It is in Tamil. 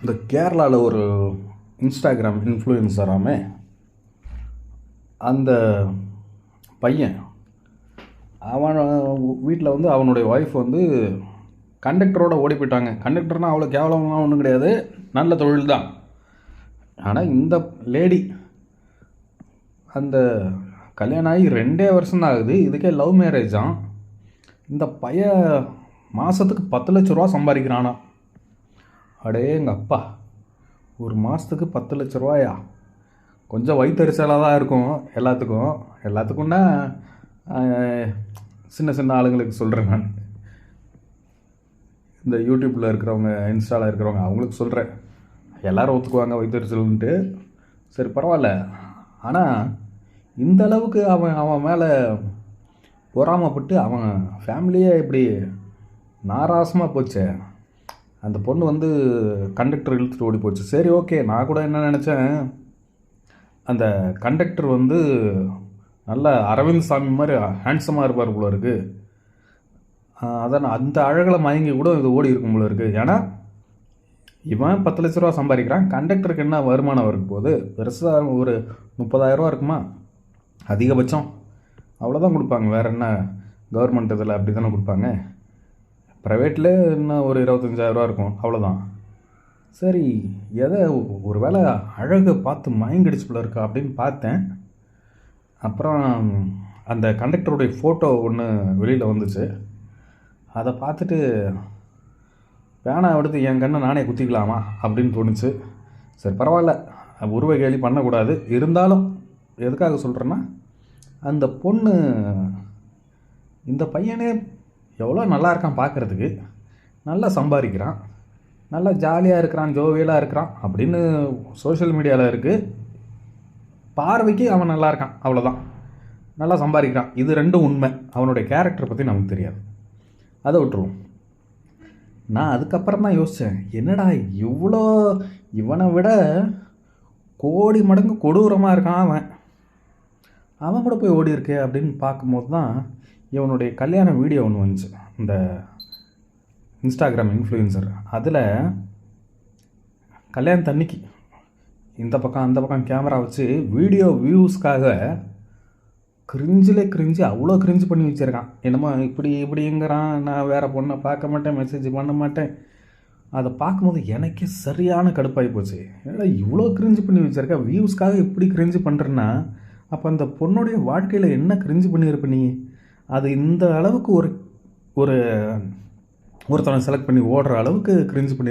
இந்த கேரளாவில் ஒரு இன்ஸ்டாகிராம் இன்ஃப்ளூயன்சராமே அந்த பையன் அவன் வீட்டில் வந்து அவனுடைய ஒய்ஃப் வந்து கண்டக்டரோடு ஓடி போயிட்டாங்க. கண்டக்டர்னால் அவ்வளோ கேவலமாக ஒன்றும் கிடையாது, நல்ல தொழில் தான். ஆனால் இந்த லேடி அந்த கல்யாணம் ஆகி 2 வருஷம்தான் ஆகுது, இதுக்கே லவ் மேரேஜாம். இந்த பையன் மாதத்துக்கு 10 லட்ச ரூபா சம்பாதிக்கிறானா. அடே எங்கள் அப்பா, ஒரு மாதத்துக்கு 10 லட்ச ரூபாயா? கொஞ்சம் வயிற்றுச்சலாக தான் இருக்கும் எல்லாத்துக்கும்னா சின்ன சின்ன ஆளுங்களுக்கு சொல்கிறேன். நான் இந்த யூடியூப்பில் இருக்கிறவங்க, இன்ஸ்டாவில் இருக்கிறவங்க அவங்களுக்கு சொல்கிறேன். எல்லோரும் ஒத்துக்குவாங்க வயிற்றுச்சல்ன்ட்டு, சரி பரவாயில்ல. ஆனால் இந்த அளவுக்கு அவன் மேலே பொறாமப்பட்டு அவன் ஃபேமிலியே இப்படி நாராசமாக போச்சே. அந்த பொண்ணு வந்து கண்டக்டர் இழுத்துட்டு ஓடி போச்சு. சரி ஓகே, நான் கூட என்ன நினச்சேன், அந்த கண்டக்டர் வந்து நல்ல அரவிந்த் சாமி மாதிரி ஹேண்ட்ஸமாக இருப்பார் போல இருக்குது. அதான் அந்த அழகில் மயங்கி கூட இது ஓடி இருக்கும் போல இருக்குது. ஏன்னா இவன் 10 லட்ச ரூபா சம்பாதிக்கிறான், கண்டக்டருக்கு என்ன வருமானம் வரும் போது? பெருசாக ஒரு 30,000 ரூபா இருக்குமா அதிகபட்சம், அவ்வளோதான் கொடுப்பாங்க. வேறு என்ன கவர்மெண்ட் இதில் அப்படி தானே கொடுப்பாங்க. ப்ரைவேட்டில் இன்னும் ஒரு 25,000 ரூபா இருக்கும், அவ்வளோதான். சரி, எதை ஒரு வேளை அழகை பார்த்து மயங்கிடுச்சு போல இருக்கா அப்படின்னு பார்த்தேன். அப்புறம் அந்த கண்டக்டருடைய ஃபோட்டோ ஒன்று வெளியில் வந்துச்சு. அதை பார்த்துட்டு பேனா எடுத்து என் கண்ணை நானே குத்திக்கலாமா அப்படின்னு தோணுச்சு. சரி பரவாயில்ல, உருவ கேலி பண்ணக்கூடாது. இருந்தாலும் எதுக்காக சொல்கிறேன்னா, அந்த பொண்ணு இந்த பையனே எவ்வளோ நல்லா இருக்கான் பார்க்குறதுக்கு, நல்லா சம்பாதிக்கிறான், நல்லா ஜாலியாக இருக்கிறான், ஜோவியலாக இருக்கிறான் அப்படின்னு சோஷியல் மீடியாவில் இருக்குது. பார்வைக்கு அவன் நல்லா இருக்கான், அவ்வளோதான். நல்லா சம்பாதிக்கிறான், இது ரெண்டும் உண்மை. அவனுடைய கேரக்டரை பற்றி நமக்கு தெரியாது, அதை விட்டுருவோம். நான் அதுக்கப்புறம் தான் யோசித்தேன், என்னடா இவ்வளோ இவனை விட கோடி மடங்கு கொடூரமாக இருக்கான் அவன் கூட போய் ஓடி இருக்கே அப்படின்னு பார்க்கும்போது தான் இவனுடைய கல்யாண வீடியோ ஒன்று வந்துச்சு, இந்த இன்ஸ்டாகிராம் இன்ஃப்ளூயன்சர். அதில் கல்யாணத்தன்னைக்கு இந்த பக்கம் அந்த பக்கம் கேமரா வச்சு வீடியோ வியூஸ்க்காக கிரிஞ்சு அவ்வளோ கிரிஞ்சு பண்ணி வச்சுருக்கான். என்னமோ இப்படிங்கிறான், நான் வேறு பொண்ணை பார்க்க மாட்டேன், மெசேஜ் பண்ண மாட்டேன். அதை பார்க்கும்போது எனக்கே சரியான கடுப்பாகி போச்சு. ஏன்னா இவ்வளோ கிரிஞ்சு பண்ணி வச்சுருக்கேன், வியூஸ்க்காக இப்படி கிரிஞ்சு பண்ணுறேன்னா அப்போ அந்த பொண்ணுடைய வாழ்க்கையில் என்ன கிரிஞ்சு பண்ணியிருப்ப நீ? அது இந்த அளவுக்கு ஒருத்தனை செலக்ட் பண்ணி ஓடுற அளவுக்கு கிரிஞ்சு பண்ணி